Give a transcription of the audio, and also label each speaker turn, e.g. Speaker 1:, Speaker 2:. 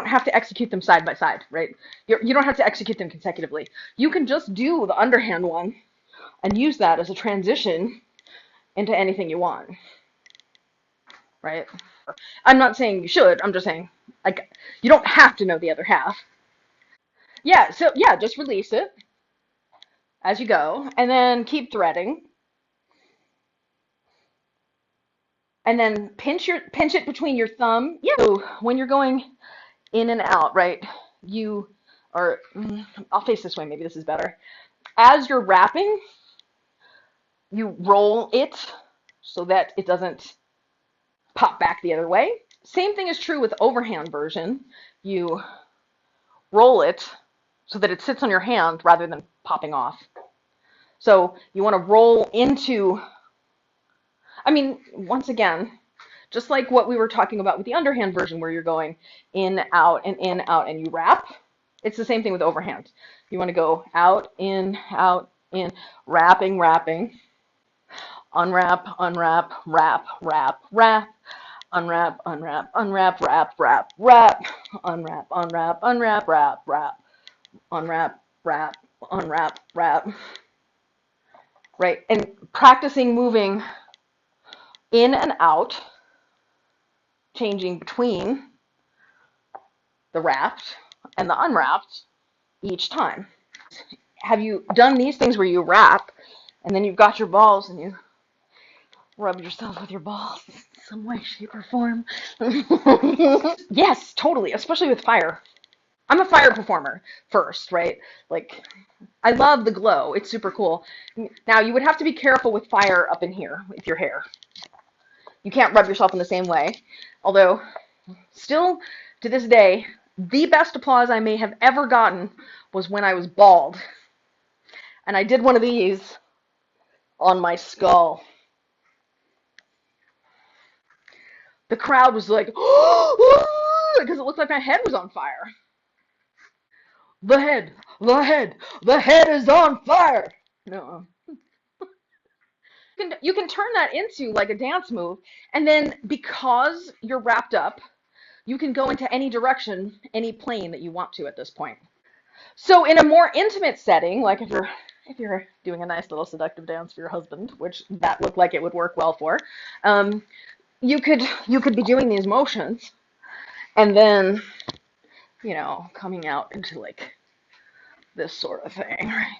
Speaker 1: have to execute them side by side, right? You don't have to execute them consecutively. You can just do the underhand one and use that as a transition into anything you want, right? I'm not saying you should. I'm just saying, like, you don't have to know the other half. Yeah, so yeah, just release it as you go, and then keep threading, and then pinch it between your thumb. Yeah. So when you're going in and out, right? You or I'll face this way. Maybe this is better. As you're wrapping, you roll it so that it doesn't pop back the other way. Same thing is true with overhand version. You roll it so that it sits on your hand rather than popping off. So you want to roll into, I mean, once again, just like what we were talking about with the underhand version where you're going in, out, and you wrap, it's the same thing with overhand. You want to go out, in, wrapping, wrapping, unwrap, unwrap, wrap, wrap, wrap, unwrap, unwrap, unwrap, wrap, wrap, wrap, unwrap, unwrap, unwrap, wrap, wrap, unwrap, wrap, unwrap, wrap. Right? And practicing moving in and out, changing between the wrapped and the unwrapped each time. Have you done these things where you wrap and then you've got your balls and you rub yourself with your balls in some way, shape, or form? Yes, totally, especially with fire. I'm a fire performer first, right? Like, I love the glow. It's super cool. Now, you would have to be careful with fire up in here with your hair. You can't rub yourself in the same way. Although, still to this day, the best applause I may have ever gotten was when I was bald. And I did one of these on my skull. The crowd was like, because it looked like my head was on fire. The head, the head, the head is on fire. No. You can turn that into like a dance move, and then because you're wrapped up, you can go into any direction, any plane that you want to at this point. So in a more intimate setting, like if you're doing a nice little seductive dance for your husband, which that looked like it would work well for, um, you could be doing these motions, and then coming out into like this sort of thing, right?